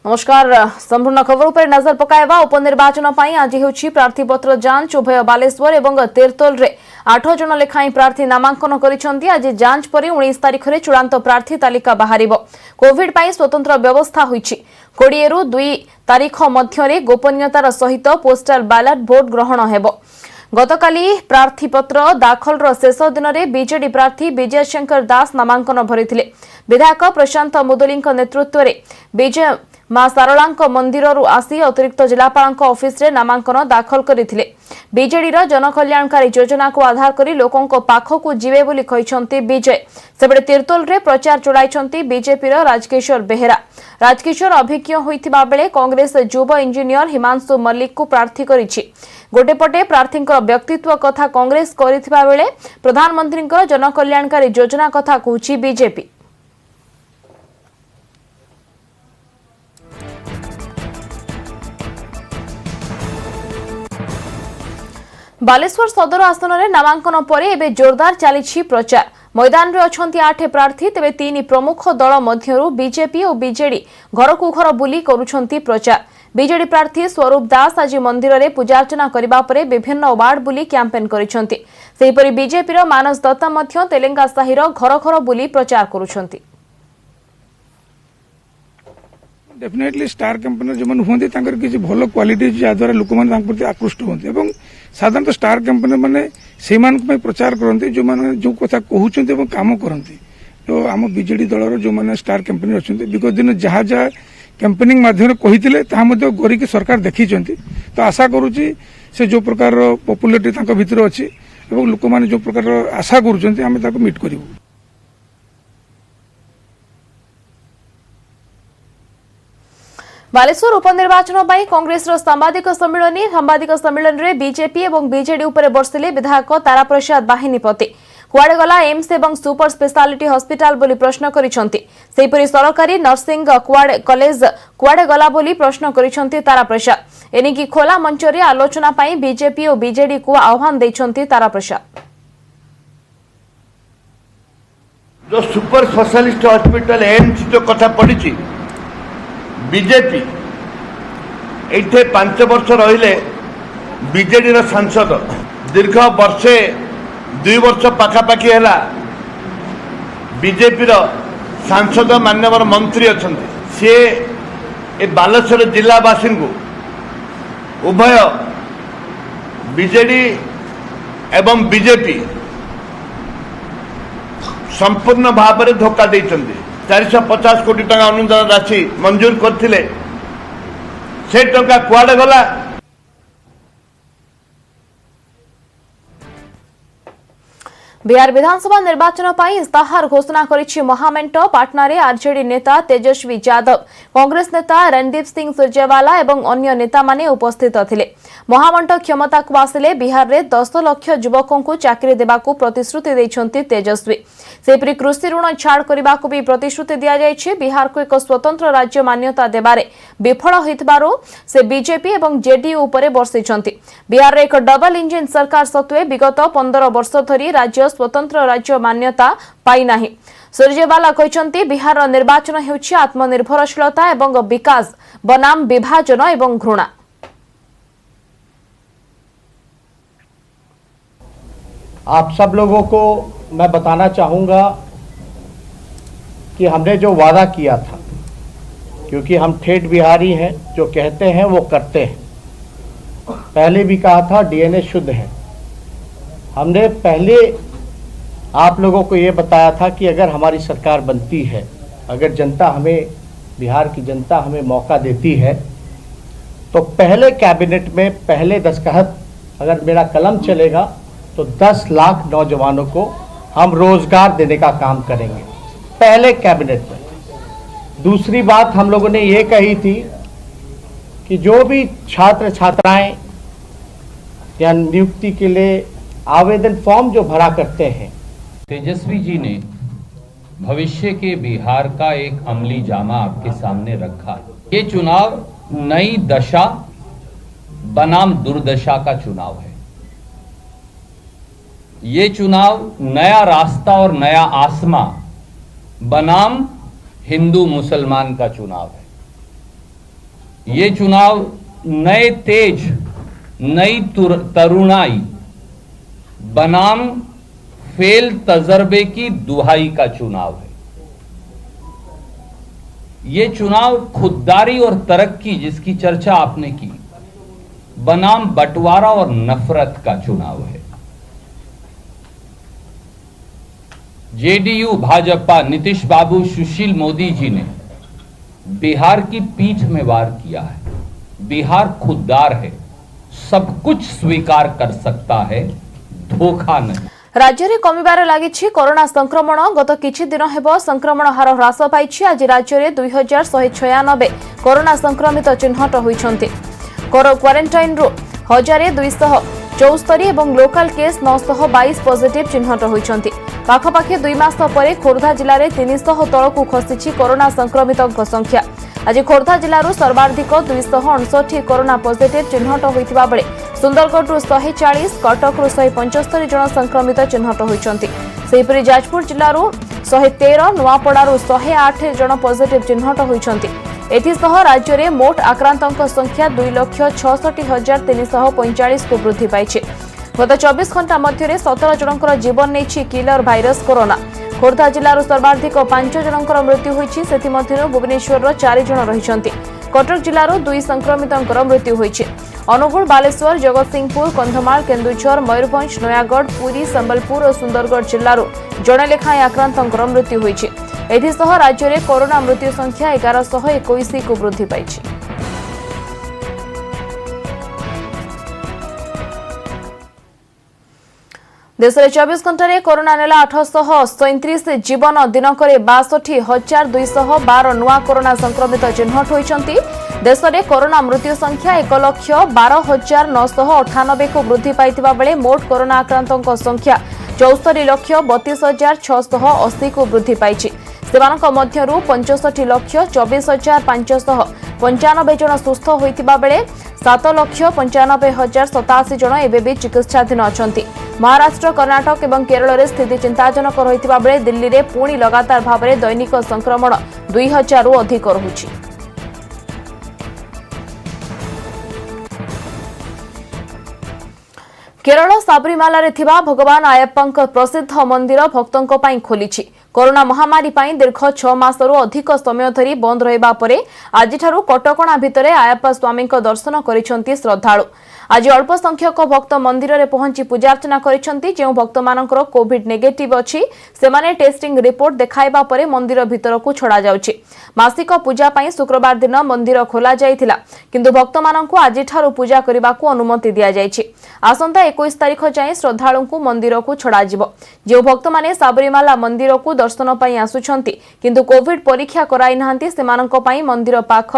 नमस्कार। संपूर्ण खबर पर नजर पकाइबा उपनिर्वाचन आज होछि प्रार्थीपत्र जांच। उभय बालेश्वर और तेरतोल रे 8 जन लेखाई प्रार्थी नामांकन करिसेंती। आज जांच पर 19 तारिख रे चूड़ांत प्रार्थी तालिका बाहरिबो। कोविड पई स्वतंत्र व्यवस्था होइछि। 20 रु 2 तारिख मध्यरे गोपनीयतार सहित पोस्टल बैलेट भोट ग्रहण हेबो। गतकाली प्रार्थीपत्र दाखलर शेष दिन में बीजेडी प्रार्थी विजय शंकर दास नामांकन भरिथिले। विधायक प्रशांत मुदुली नेतृत्व में विजय मां सारला मंदिर आसी अतिरिक्त जिलापाल ऑफिस रे नामांकन दाखल करथिले। बीजेडीर जनकल्याणकारी योजना को आधार करी लोकों पाखकु जीवे बोली कहिसंती विजय। सेबडे तीर्तोल रे प्रचार चलाइछंती बीजेपीर राजकिशोर बेहेरा। राजकिशोर अभिज्ञ होइथिबा बेले कांग्रेस युव इंजीनियर हिमांशु मल्लिक को प्रार्थी करिछि। गोटेपटे प्रार्थी व्यक्तित्व कथा कांग्रेस करिथिबा बेले प्रधानमंत्री जनकल्याणकारी योजना कथा कहूछि बीजेपी। बालेश्वर सदर आसन में नामांकन पर एवं जोरदार चली प्रचार। मैदान में अच्छा 8 प्रार्थी, तेज 3 प्रमुख दल मध्यरु बीजेपी और बीजेडी घर को घर बुली करुछंती प्रचार। बीजेडी प्रार्थी स्वरूप दास आज मंदिर में पूजार्चना करबा परे विभिन्न वार्ड बुली कैंपेन करिछंती। सेहिपरि बीजेपीर मानस दत्ता मध्य तेलेंगा साहिर घर घर बुली प्रचार करुछंती। डेफिनेटली स्टार कैंपेनर जो होती किसी भल क्वालिटी जहाद्वारा लोक मैंने प्रति आकृष्ट होती और साधारणतः स्टार कैंपेनर मैंने से प्रचार करते जो मैंने जो कथा कहते कम करती। तो आम बीजेडी दलर जो मैंने स्टार कैंपेनर अच्छा विगत दिन जहाँ जहाँ कैंपेनिंग माध्यम कही गरिक सरकार देखी। तो आशा करुच्ची से जो प्रकार पॉपुलैरिटी भितर अच्छी लोक मैंने जो प्रकार आशा कर मीट करूँ। बालेश्वर उपनिर्वाचन कांग्रेस सांबादिक सम्मेलन में बीजेपी और बीजेडी उपर बर्षिले विधायक तारा प्रसाद बाहिनीपति। कुआडे गला एम्स एवं सुपर स्पेशालिटी हॉस्पिटल बोली प्रश्न करिसेंती। सेहिपरि सरकारी नर्सिंग कॉलेज कुआडे गला बोली प्रश्न करिसेंती तारा प्रसाद। एनिकी खोला मंच रे आलोचना पाई बीजेपी और बीजेडी को आह्वान देइछंती तारा प्रसाद। जो सुपर स्पेशालिटी हॉस्पिटल एम्स जो कथा पड़ी बीजेपी एठे 5 वर्ष रहिले बीजेडी सांसद दीर्घ वर्षे 2 वर्ष पाखापाखि है बीजेपी सांसद मान्यवर मंत्री अच्छा सी ए बालेश्वर जिलावासी को उभय बीजेडी एवं बीजेपी संपूर्ण भाव में धोखा देइछन्ति। 450 कोटी टका अनुदान राशि मंजूर करथिले से टका कुआडे गला। बिहार विधानसभा निर्वाचन पर इस्ताहार घोषणा करिछि महामेंट। पाटना रे आरजेडी नेता तेजस्वी यादव, कांग्रेस नेता रणदीप सिंह सुरजेवाला एवं अन्य नेता माने उपस्थित थिले। महामेंट क्षमता को आसिले बिहार रे 10 लाख युवकों को चाकरी देबाकू प्रतिश्रुति दैछंती तेजस्वी। सेपरि कृषि ऋण छाड़ करबाकू भी प्रतिश्रुति दिया जायछि। बिहार को एक स्वतंत्र राज्य मान्यता देबारे विफल होइतबारो से बीजेपी एवं जेडीयू उपरे बर्षिछंती। बिहार रे एक डबल इंजिन सरकार सत्वे विगत 15 वर्ष धरी राज्य स्वतंत्र राज्य मान्यता पाई नाही। सुरजेवाला कहते बिहार निर्वाचन हेउछि आत्मनिर्भरशीलता एवं विकास बनाम विभाजन एवं घृणा। आप सब लोगों को मैं बताना चाहूँगा कि हमने जो वादा किया था, क्योंकि हम ठेठ बिहारी हैं, जो कहते हैं वो करते हैं। पहले भी कहा था डीएनए शुद्ध है। हमने पहले आप लोगों को ये बताया था कि अगर हमारी सरकार बनती है, अगर जनता हमें, बिहार की जनता हमें मौका देती है, तो पहले कैबिनेट में पहले दस्तखत अगर मेरा कलम चलेगा तो 10 लाख नौजवानों को हम रोजगार देने का काम करेंगे पहले कैबिनेट में। दूसरी बात हम लोगों ने ये कही थी कि जो भी छात्र छात्राएं या नियुक्ति के लिए आवेदन फॉर्म जो भरा करते हैं, तेजस्वी जी ने भविष्य के बिहार का एक अमली जामा आपके सामने रखा। ये चुनाव नई दशा बनाम दुर्दशा का चुनाव है। ये चुनाव नया रास्ता और नया आसमां बनाम हिंदू मुसलमान का चुनाव है। ये चुनाव नए तेज, नई तरुणाई बनाम फेल तजर्बे की दुहाई का चुनाव है। ये चुनाव खुददारी और तरक्की, जिसकी चर्चा आपने की, बनाम बंटवारा और नफरत का चुनाव है। जेडीयू, भाजपा, नीतीश बाबू, सुशील मोदी जी ने बिहार की पीठ में वार किया है। बिहार खुददार है, सब कुछ स्वीकार कर सकता है, धोखा नहीं। राज्य में कमिबार लगी कोरोना संक्रमण। गत किछि दिन हेब संक्रमण हार ह्रास पाई। आज राज्य में 2196 कोरोना संक्रमित चिन्हट होइछन्ति। क्वारेंटाइन रु 1274 और लोकल केस 922 पॉजिटिव चिन्हट होइछन्ति। पाखापाखि 2 मास पर खोर्धा जिले में 300 तलकू खसी कोरोना संक्रमितों संख्या। आज खोर्धा जिलूर सर्वाधिक 259 कोरोना पॉजिटिव चिन्हट होइतिबा बेले सुंदरगढ़ 140, कटक 175 जन संक्रमित चिन्हट होइछन्ति। सेहिपरि जाजपुर जिलूर 113, नुआपड़ारू 108 जन पॉजिटिव चिन्हट होइछन्ति। एथिसह राज्य में मोट आक्रांतों संख्या 2,66,345 को वृद्धि पाइछि। गत 24 घंटा मध्य 17 जनकर जीवन नहीं किलर भाइरस कोरोना। खोर्धा जिलूर सर्वाधिक 5 जनकर मृत्यु होइछि। सेथिमध्यरु भुवनेश्वर 4 जन रहिछन्ति। कटक जिलूर 2 संक्रमितों मृत्यु होइछि। अनुगुल, बालेश्वर, जगतसिंहपुर, कंधमाल, केन्दुझर, मयूरभंज, नयागढ़, पुरी, संबलपुर और सुंदरगढ़ जिलूर जणे लेखाएं आक्रांतों मृत्यु होइछि। एथिसह राज्य में कोरोना मृत्यु संख्या 1121 को वृद्धि पाइछि। देश में 24 घंटे कोरोना नेला 837 जीवन। दिनक 62,212 नुआ कोरोना संक्रमित चिन्हट होइछन्ति। देश में कोरोना मृत्यु संख्या 1,12,998 को वृद्धि पाइतिबा बेले मोट कोरोना आक्रांतों संख्या 74,32,680 को वृद्धि पाइछि। सेमानक मध्यरु 65,24,595 जन सुस्थ होइतिबा बेले 7,95,087 जन एबेबी चिकित्साधीन अछन्ति। महाराष्ट्र, कर्नाटक और केरल में स्थिति चिंताजनक रहितिबा बेले दिल्ली में पुणी लगातार भाव में दैनिक संक्रमण 2,000 रु अधिक रहुछि। केरल साबरीमाला रे थिबा भगवान आयप्पा प्रसिद्ध मंदिर भक्तों पई खोलिछि। कोरोना महामारी पई दीर्घ 6 मासरू अधिक समय धरी बंद रहिबा परे आजिठारु कटकणा भितरे आयप्पा स्वामी दर्शन करिसंती श्रद्धालु। आज अल्प संख्यक भक्त मंदिर में पहुंची पूजार्चना करिसंती। जो भक्त मानकर कोविड नेगेटिव अछि सेमाने टेस्टिंग रिपोर्ट देखाइबा परे मंदिर भितर को छड़ा जाउछि। मासिक पूजा पई शुक्रवार दिन मंदिर खोला जाइथिला, किंतु भक्त माननकु आजिठारु पूजा करिबाकू अनुमति दिया जाइछि। आसंता 21 तारिख जाए श्रद्धालुंकु मंदिर को छड़ा जिवो। जो भक्त माने साबरीमाला मंदिर को दर्शन पई आसुछंती किंतु कोविड परीक्षा कराई नाहंती सेमानक पई मंदिर पाख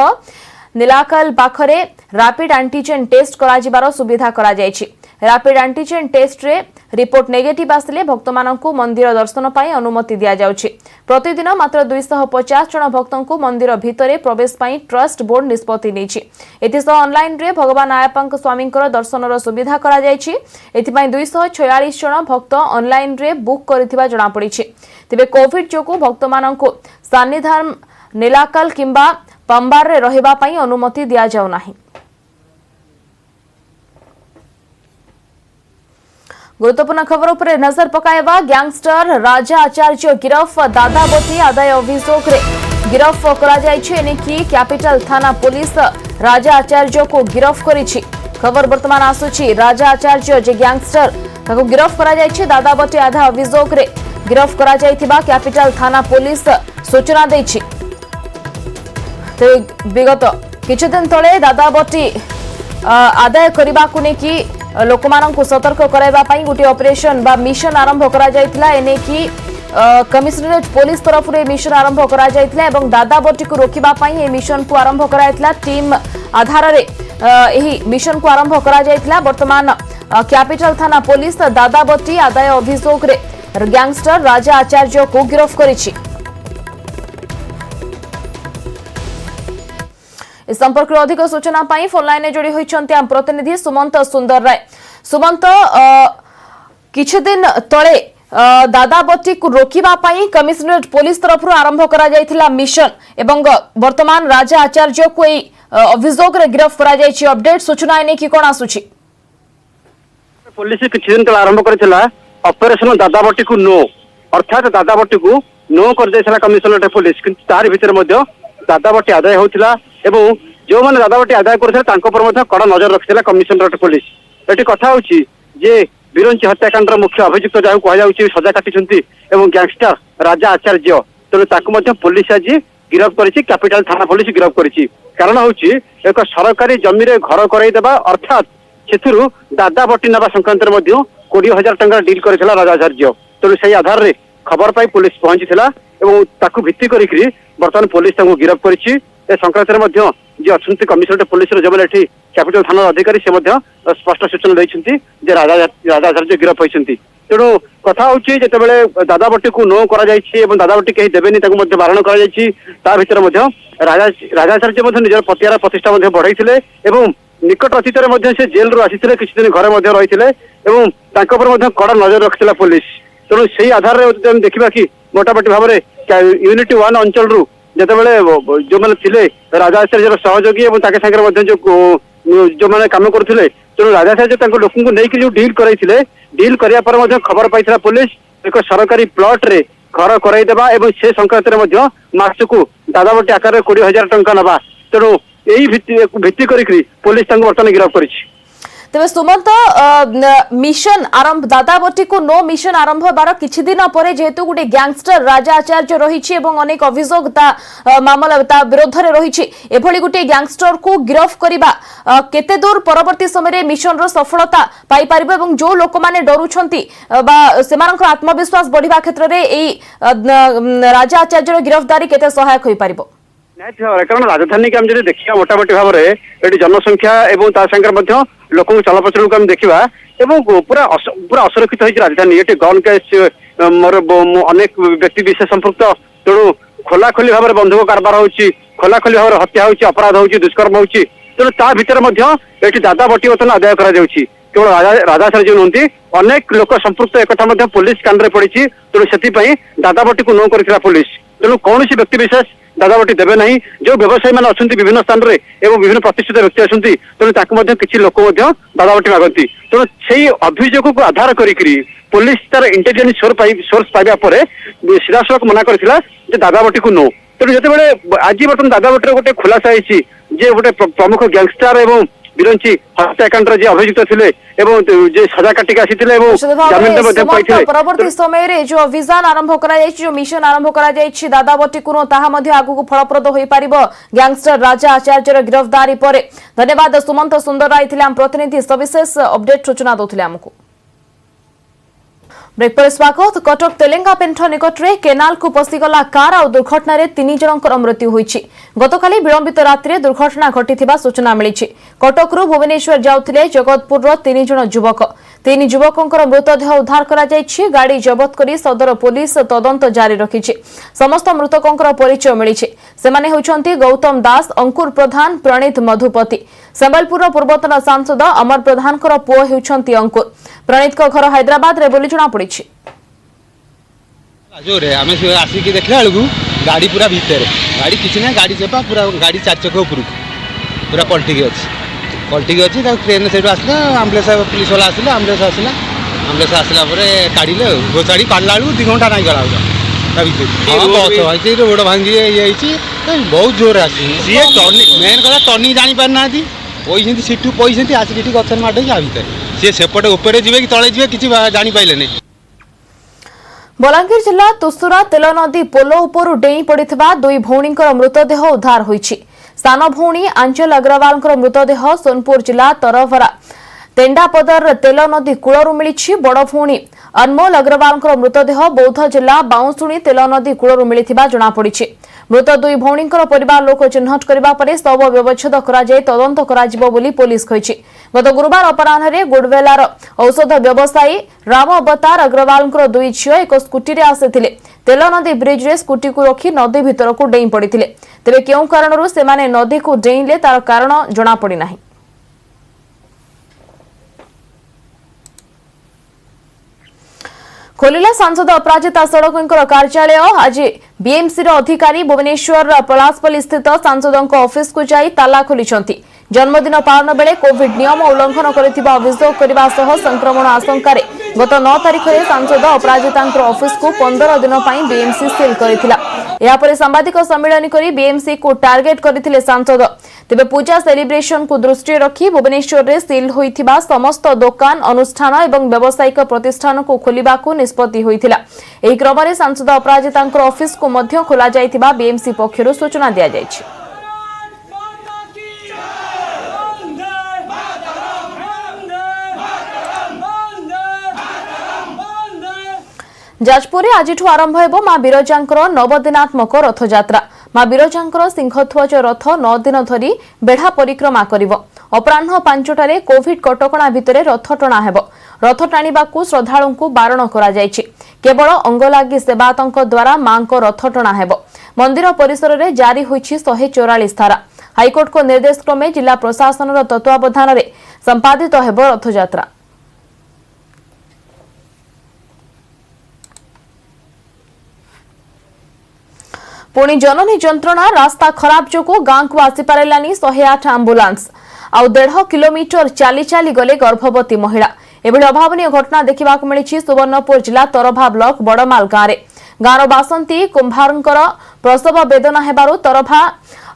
नीलाकल पाखरे रैपिड एंटीजन टेस्ट करा जिबार सुविधा करा जायछि। रैपिड एंटीजन टेस्ट रे रिपोर्ट नेगेटिव आसिले भक्त माननकु मंदिर दर्शन पई अनुमति दिया जाउछि। प्रतिदिन मात्र 250 जन भक्तंकु मंदिर भितरे प्रवेश पई ट्रस्ट बोर्ड निष्पत्ति नेछि। एथिसह ऑनलाइन रे भगवान आयप्पा स्वामींकर दर्शनर सुविधा करा जायछि। एथिपई 246 जन भक्त ऑनलाइन रे बुक करिथिबा जणा पड़िछि। तेबे कोविड जोगु भक्त माननकु सान्निधान नीलाकल किंबा पंबार रे रहिबा पई अनुमति दिया जाउ नाही। गुरुत्वपूर्ण खबर पर नजर पकाइबा। गैंगस्टर राजा आचार्य गिरफ। दादाबटी आदाय अभियोग रे गिरफ करा जायछि। एनेकी कैपिटल थाना पुलिस राजा आचार्य को गिरफ करिछि। खबर वर्तमान आसुछि राजा आचार्य जे गैंगस्टर ताको गिरफ करा जायछि। दादाबटी आधा अभियोग रे गिरफ करा जायथिबा कैपिटल थाना पुलिस सूचना दैछि। विगत किछि दिन तले दादाबटी आदाय करबा को नेकी लोक माननकु सतर्क कराइबा पई गोटे ऑपरेशन बा मिशन आरंभ करा जायतिला। एने की कमिश्नरेट पुलिस तरफ रे मिशन आरंभ करा जायतिला एवं दादाबटी को रोकिबा पई ए मिशन को आरंभ करायतिला। टीम आधार रे एही मिशन को आरंभ करा जायतिला। वर्तमान कैपिटल थाना पुलिस दादाबटी आदाय अभियोग रे गैंगस्टर राजा आचार्य को गिरफ करिछि। इस संपर्क में अधिक सूचना पाई फोन लाइन जोड़ी होइछन्ति आम प्रतिनिधि सुमंत सुंदर राय। सुमंत, किछि दिन तळे दादाबट्टी को रोकिबा पाई कमिशनरेट पुलिस तरफ आरंभ करा जायथिला मिशन एवं वर्तमान राजा आचार्य को अभियोग रे गिरफ्त करा जायछि। अपडेट सूचना ने कि कोन आसुछि। पुलिस किछि दिन तले आरंभ करथिला ऑपरेशन दादाबट्टी को नो, अर्थात दादाबट्टी को नो कर देथिला कमिशनरेट पुलिस, किंतु तार भितर मध्ये दादाबट्टी आदाय होथिला एवं जो माने दादाबट्टी आदाय करथिला तांको पर मध्ये कड़ा नजर रखिथिला कमिशनरेट पुलिस। एटी कथा होछि जे विरंची हत्याकांडर मुख्य अभियुक्त जाहु कहा जाउछि सजा काटिछंती एवं गैंगस्टर राजा आचार्य, तेणु ताकू मध्ये पुलिस आज गिरफ्त करिछि। कैपिटल थाना पुलिस गिरफ्त करिछि। कारण होछि एक सरकारी जमी रे घर कराई देबा, अर्थात सेथुरु दादाबट्टी नबा संक्रांत मध्ये 20,000 टंका डील करिथिला राजा आचार्य। तेणु सेही आधार रे खबर पाई पुलिस पहुंचीथिला एवं ताकू भित्ति करिकरी वर्तमान पुलिस ताकू गिरफ्त करिछि। ए संक्रांत मध्ये जे अछंती कमिशनरेट पुलिस रो जबले एठी कैपिटल थाना अधिकारी से मध्ये स्पष्ट सूचना दैछंती जे राजा आचार्य गिरफ्त होइछंती। तेणु कथा होछि जेतेबेले दादाबट्टी को नो करा जायछि एवं दादाबट्टी केही देबेनी ताकू मध्ये बारण करा जायछि, ता भितर मध्ये राजा आचार्य मध्ये निजर प्रतिहार प्रतिष्ठा मध्ये बढ़ाइथिले एवं निकट अतीत रे मध्ये से जेल रो आसीथिले, किछि दिन घरे मध्ये रहिथिले एवं तांको पर मध्ये कड़ा नजर रखिथिला पुलिस। तेणु सेही आधार रे हम देखिबा कि मोटामोटी भाव में यूनिटी 1 अंचल रु जेतेबेले जो माने थिले राजा आचार्य सहयोगी एवं ताके संगे मध्ये जो माने काम करथिले, तेणु राजा आचार्य तांको लोकन को नै कि जो डील करैथिले, डील करिया पर मध्ये खबर पाइथिला पुलिस एक सरकारी प्लॉट रे घर कराई देबा एवं से संक्रांत रे मध्ये मासकू दादाबट्टी आकार रे 20,000 टंका नबा। तेणु एही भित्ति करिकरी पुलिस तांको वर्तमान गिरफ्त करिछि। तेज सुमंत मिशन आरंभ दादाबट्टी को नो मिशन आरंभ बार किछि दिन पर जेहेतु गोटे गैंगस्टर राजा आचार्य रही अनेक अभियोग मामला ता विरोध में रही एभली गोटे गैंगस्टर को गिरफ्त करबा केते दूर परवर्ती समय मिशन रो सफलता पाई परिबो एवं जो लोक माने डरुछंती बा सेमानकर आत्मविश्वास बढ़िबा क्षेत्र रे एई राजा आचार्य गिरफ्तारी केते सहायक होई परिबो। कारण राजधानी के हम देखा मोटामोटी भाव में जनसंख्या एवं लोक चलप्रचल को देखा पूरा असुरक्षित हो राजधानी। ये गन केस अनेक व्यक्ति विशेष संपृक्त, तेणु खोलाखोली भाव में बंधुक कारबार होची, खोलाखोली भाव हत्या होची, अपराध होची, दुष्कर्म होची। तेणु ता भितर दादाबट्टी वर्तमान आदाय करा जाउची। केवल राजा आचार्य नुहति अनेक लोक संपृक्त एक पुलिस कान पड़ी। तेणु से दादाबट्टी को नो कर पुलिस। तेणु कौन व्यक्ति विशेष दादाबट्टी देवे नहीं, जो व्यवसायी मैंने अच्छा विभिन्न स्थान में एवं विभिन्न प्रतिष्ठित व्यक्ति आसती, तेणु किसी लोक दादाबट्टी मागती। तेणु से अभियोग को आधार करी पुलिस तार इंटेलिजेंस सोर्स पाइबा पर सीधासख मना करथिला जे दादाबट्टी को नो। तेणु जिते आज बर्तमान दादाबट्टी गोटे खुलासा होती जे गोटे प्रमुख गैंगस्टर एवं विरंची हत्याकांड जे अभियुक्त थिले एवं जे सजा काटिक आसीथिले एवं जमीन मध्ये पाइथिले। परवर्ती समय रे जो अभियान आरंभ करा जायछि, जो मिशन आरंभ करा जायछि दादाबट्टी को ताहा मध्ये आगु को फलप्रद होई परिबो गैंगस्टर राजा आचार्य गिरफ्तारी परे। धन्यवाद सुमंत सुंदर राय थिले हम प्रतिनिधि सविशेष अपडेट सूचना दोथिले हमकु। ब्रेक पर स्वागत। कटक तेलेंगा पेंठ निकट में केनाल को पशिगला कार और दुर्घटना रे 3 जनकर मृत्यु होईछि। गतकाली विलंबित रात्रि दुर्घटना घटिथिबा सूचना मिलिछि। कटकरू भुवनेश्वर जाउथिले जगतपुर रो 3 जन युवक। 3 युवकंकर मृतदेह उद्धार करा जायछि। गाड़ी जबत करी सदर पुलिस तदंत जारी रखिछि। समस्त मृतकंकर परिचय मिलिछि। सेमाने होउछन्ति गौतम दास, अंकुर प्रधान, प्रणीत मधुपति। संबलपुर पूर्वतन सांसद अमर प्रधान पुओ होउछन्ति अंकुर। प्रणीत घर हैदराबाद रे बोली जना पड़ी। जोरे आम आसिक देखला बेलू गाड़ी पूरा भितर गाड़ी किसी ना गाड़ी चेपा पूरा गाड़ी 4 चक्र ऊपर पूरा पलटिक अच्छी ट्रेन से आसला आम्बुलांस पुलिस वाला आसला आम्बुलांस आसला काढ़े घोषाड़ी काढ़ला बेलू 2 घंटा नहीं गला रोड भांगी ये बहुत जोर आसी मेन कथा टर्निंग जानी पारना पईस सीटू पईस आसिक गचन माड़ भितर सी सेपटे उपरे जी कि तले जी कि जापारे। बलांगीर जिला तुसुरा तेल नदी पोल उपरू डेई पड़िथिबा 2 भौणींकर मृतदेह उद्धार होईछि। सान भौणी आंचल अग्रवालंकर मृतदेह सोनपुर जिला तरवरा तेंडापदर तेल नदी कूलरू मिलिछि। बड़ भौणी अनमोल अग्रवालंकर मृतदेह बौद्ध जिला बाउंसुणी तेल नदी कूलरू मिलिथिबा जणा पड़िछि। मृत 2 भौणींकर परिवार लोक चिन्हट करबा परे शव व्यवच्छेद करा जाय तदंत कराजिबो बोली पुलिस कहिछि। गत गुरुवार अपराह्न गोडवेलार औषध व्यवसायी राम अवतार अग्रवालंकर 2 झियो एक स्कूटी रे आसिथिले। तेल नदी ब्रिज रे स्कूटी को रखी नदी भितर को डेई पड़िथिले। तेबे केउ कारणरू सेमाने नदी को डेईले तार कारण जणा पड़ी नाही। खोलिला सांसद अपराजिता षडंगीकर कार्यालय। आज बीएमसी अधिकारी भुवनेश्वर पलासपल्ली स्थित सांसदों ऑफिस को जाई ताला खोलिछंती। जन्मदिन पालन बेले कोविड नियम उल्लंघन करथिबा अभियोग करबा सह संक्रमण आशंका गत 9 तारिख में सांसद अपराजिता ऑफिस को 15 दिन पर बीएमसी सील करथिला। यापरे सांबादिक सम्मेलन करी बीएमसी को टार्गेट करथिले सांसद। तेबे पूजा सेलिब्रेशन को दृष्टि रखी भुवनेश्वर रे सील होइथिबा समस्त दुकान अनुष्ठान एवं व्यावसायिक प्रतिष्ठान को खोलिबा को निष्पत्ति होइथिला। एही क्रम में सांसद अपराजिता ऑफिस को मध्य खोला जाइथिबा बीएमसी पक्षरु सूचना दिया जायछि। जाजपुर आज आरंभ हो मां बिरजांकर नवदिनात्मक रथयात्रा। मां बिरजांकर सिंहध्वज रथ 9 दिन धरी बेढ़ा परिक्रमा करिवो। अपराह्न 5टारे कोविड कटकणा भितरे रथ टणा हेबो। रथ टाणीबाकू श्रद्धालुंकू बारण करा जायछि। केवल अंगलागी सेवायतों द्वारा मां को रथ टणा हेबो। मंदिर परिसर रे जारी होइछि 144 धारा। हाईकोर्ट को निर्देश क्रमे जिला प्रशासन तत्वावधान रे संपादित हेबो रथयात्रा। पुणी जननी जंत्रणा रास्ता खराब जोगु गाँ को आसी पारानी 108 आंबुलांस। आउ 1.5 किलोमीटर चाली चाली गले गर्भवती महिला। एभली अभावनीय घटना देखा मिली सुवर्णपुर जिला तरभा ब्लॉक बड़माल गाँव में। गाँवर बासंती कुंभारंकर प्रसव वेदना हेबारु तरभा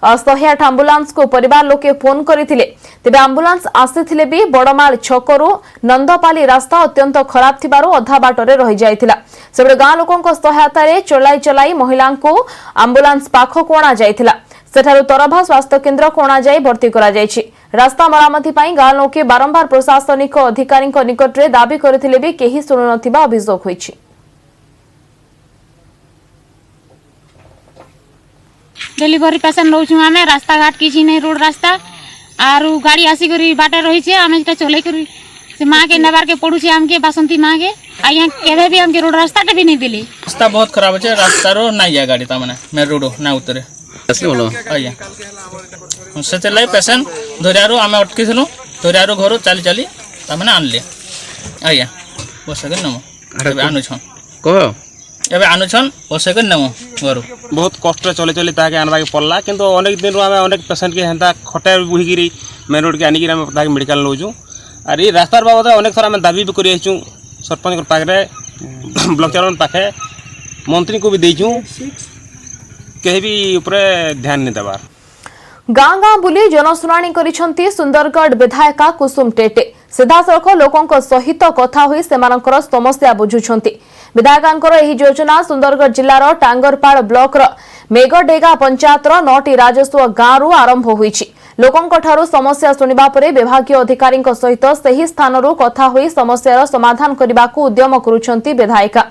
108 आंबुलांस को परिवार लोके फोन करथिले। तेबे आंबुलांस आसीथिले भी बड़माल छकरू नंदपाली रास्ता अत्यंत खराब थिबारु अधा बाटरे रहि जायथिला। सेबे गाँ लोकंक सहायता रे चलाई महिला को आंबुलांस पाखो कोणा जायथिला। सेठारु तरभा स्वास्थ्य केन्द्र कोणा जाई भर्ती करा जायछि। रास्ता मरामती पई गाँ लोके बारंबार प्रशासनिक अधिकारी निकट रे दाबी करथिले भी केही सुनु नथिबा अभियोग होइछि। डेलीवरी पेसेंट नौछु आमे रास्ता घाट किछि नै रोड रास्ता आरु गाड़ी आसी करी बाटे रही छे आमे जेटा चले करी से मां के नेबार के पडु छे हमके बासंती मां के आ यहां केबे भी हमके रोड रास्ता भी नहीं दिली। रास्ता बहुत खराब है रास्ता रो ना या गाड़ी ता माने मैं रोड ना उतरे असली बोलो आया से चलाई पेशेंट धरियारो आमे अटकी थलो धरियारो घर चली चली ता माने आनले आया बसके नमो एबे आनु छन को एबे आनु छन बसके नमो घर बहुत कष्ट चले चले ताके आनबा के पड़ला किंतु अनेक दिन आमे अनेक पेशेंट के हेंता खटे बुही गिरी मेन रोड के आनी गिरी आमे ताके मेडिकल लोजु और ये रास्तार बाबद अनेक थर आमे दाबी भी करि आइछु सरपंच पाखे ब्लॉक चेयरमैन पाखे मंत्री को भी देइछु कहीं भी ऊपर ध्यान नहीं देवार। गाँ गाँ बुली जनशुणाणी करिसेंती सुंदरगढ़ विधायिका कुसुम टेटे। सीधासलख लोकों सहित कथा हुई सेमानकर समस्या बुझुछंती। विधायकांकर एही योजना सुंदरगढ़ जिलार टांगरपाड़ ब्लॉकर मेघडेगा पंचायतर 9टी राजस्व गाँव आरंभ होईछि। लोकों ठारू समस्या सुनिबा परे विभागीय अधिकारी सहित सही स्थानरू कथा हुई समस्यार समाधान करने उद्यम करुछंती विधायिका।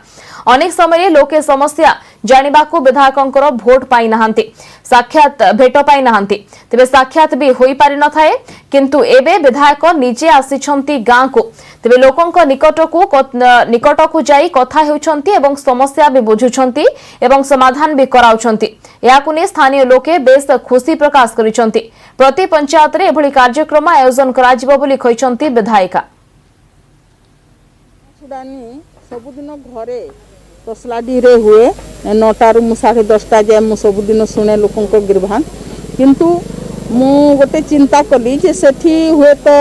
अनेक समय लोके समस्या जानिबाकू विधायकंकर भोट पाई नहांती साक्षात भेट पाई नहांती तेबे साक्षात भी होई पारि न थाए किंतु एबे विधायक निजे आसीछंती गाँ को तेबे लोकंक निकटकू जाई कथा हेउछंती एवं समस्या भी बुझुछंती एवं समाधान भी कराउछंती। याकू ने स्थानीय लोके बेस खुशी प्रकाश करिछंती। प्रति पंचायत रे एभली कार्यक्रम आयोजन कराजिबो बोली कहिछंती विधायिका। सबुदिन घरे तसलाडी रे हुए 9टारू मु 10:30 जाए मु सबुदिन शुणे लोकों गिरभान किंतु मु गोटे चिंता कली जे सेठी हुए तो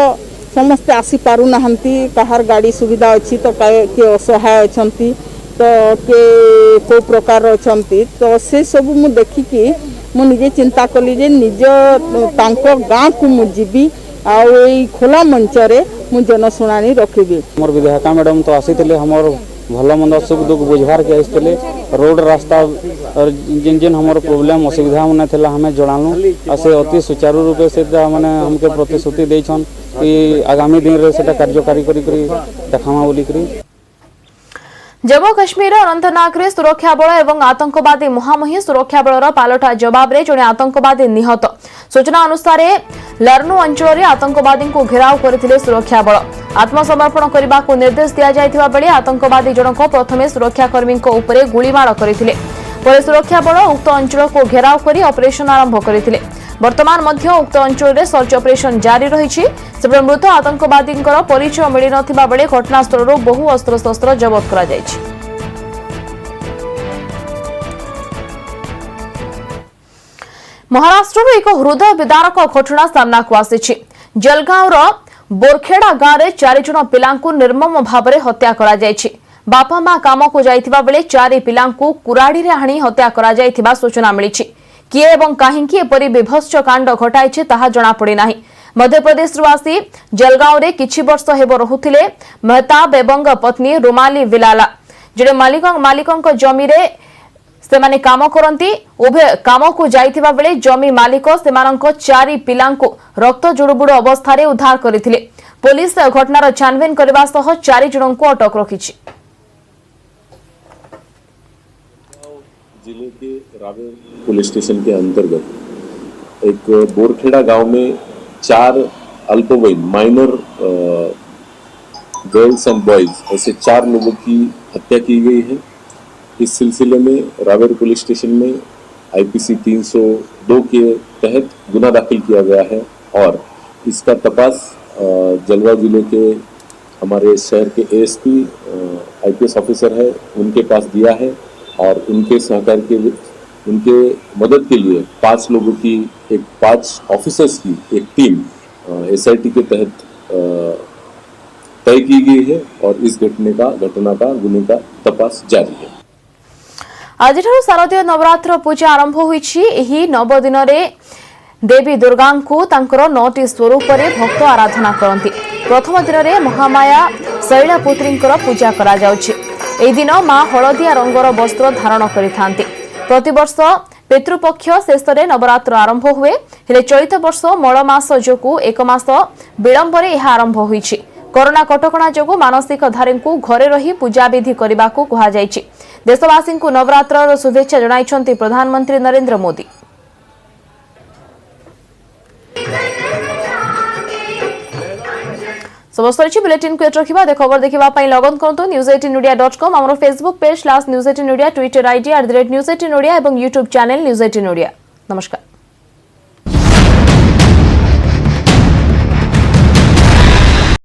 समस्ते आसी पारु नहंती कहार गाड़ी सुविधा अछि तो के असहाय अछंती तो के को प्रकार अछंती तो से सब मु देखि कि मु निजे चिंता कली जे निज तांको गाँ को मु जीबी आ खोला मंच रे मु जनशुणाणी रखिबी। मोर विधायिका मैडम तो आसीथिले हमर भल मंद सुख दुख बुझवार के आसते रोड रास्ता और जिन जिन हमारे प्रोब्लेम असुविधा मन था हमें जनालु और से अति सुचारू रूपे से मैंने हमके प्रतिश्रुति देछन कि आगामी दिन रे सेटा कार्यकारी करी देखामा बोली करी। जम्मू काश्मीर अनंतनाग रे सुरक्षा बल एवं आतंकवादी मुहांमुही सुरक्षा बलर पालटा जवाब रे जणे आतंकवादी निहत। सूचना अनुसार लर्नु अंचल रे आतंकवादी को घेराव करथिले सुरक्षा बल। आत्मसमर्पण करने को निर्देश दिया जायथिबा बेले आतंकवादी जनक प्रथमे सुरक्षाकर्मी उपरे गुलीमाड़ करथिले। ପରେ सुरक्षा बल उक्त अंचल को घेराव कर ऑपरेशन आरंभ करथिले। वर्तमान मध्य उक्त अंचल रे सर्च ऑपरेशन जारी रही। सेबे मृत आतंकवादी परिचय मिल नथिबा बेले घटनास्थल बहु अस्त्रशस्त्र जबत करा जायछि। महाराष्ट्र एक हृदय विदारक घटना सामना को आसी जलगांव बोरखेड़ा गांव में 4 जन पिलांकु निर्मम भाव में हत्या करा जायछि। बापा मां काम को जाइथिबा बेले 4 पिलांकु कुराड़ी रे हाणी हत्या करा जाइथिबा सूचना मिली। किए एवं काहिंकी एपरि विभत्स कांड घटाइछि ताहा जणा पड़े नाही। मध्य प्रदेश आसी जलगांव रे किछि वर्ष हेबो रहुथिले मेहताब एवं पत्नी रुमाली विलाला जेडे मालिकंक जमी रे सेमाने काम करती। उभय काम को जाइथिबा बेले जमी मालिक सेमानंक 4 पिलांकु रक्त जुड़ुबुड़ अवस्था रे उद्धार करथिले। पुलिस घटनार छानबीन करबा सह 4 जनंकु अटक रखिछि। जिले के रावेर पुलिस स्टेशन के अंतर्गत एक बोरखेड़ा गांव में 4 अल्पवयीन माइनर गर्ल्स एंड बॉयज ऐसे 4 लोगों की हत्या की गई है। इस सिलसिले में रावेर पुलिस स्टेशन में आईपीसी 302 के तहत गुना दाखिल किया गया है और इसका तपास जलगांव जिले के हमारे शहर के एएसपी आईपीएस ऑफिसर है उनके पास दिया है और उनके सहकार के उनके मदद के लिए 5 लोगों की 5 ऑफिसर्स की एक टीम एसआईटी के तहत तय की गई है और इस घटना का गुने का तपास जारी है। आज शारदीय नवरात्र पूजा आरंभ होईछि। एही 9 दिन रे देवी दुर्गा को तांकर 9टी स्वरूप रे भक्त आराधना करती। प्रथम दिन रे महामाया शैलपुत्रींकर पूजा करा जाउछि। एही दिन मां हलदिया रंगर वस्त्र धारण करिथांती। प्रतिवर्ष पितृपक्ष शेष में नवरात्र आरंभ हुए हेले चलित वर्ष मल मास जोगु 1 मास विलंब रे यह आरंभ होईछि। कोरोना कटकणा जोगु मानसिक धारी को घरे रही पूजा विधि करने को कहा जायछि। देशवासी को नवरात्र शुभेच्छा जणाइछन्ति प्रधानमंत्री नरेंद्र मोदी। समस्त बुलेटिन को रखा दे खबर देखा लगन करतु news18media.com आम Facebook page /news18media Twitter ID @news18media और यूट्यूब चैनल news18media। नमस्कार।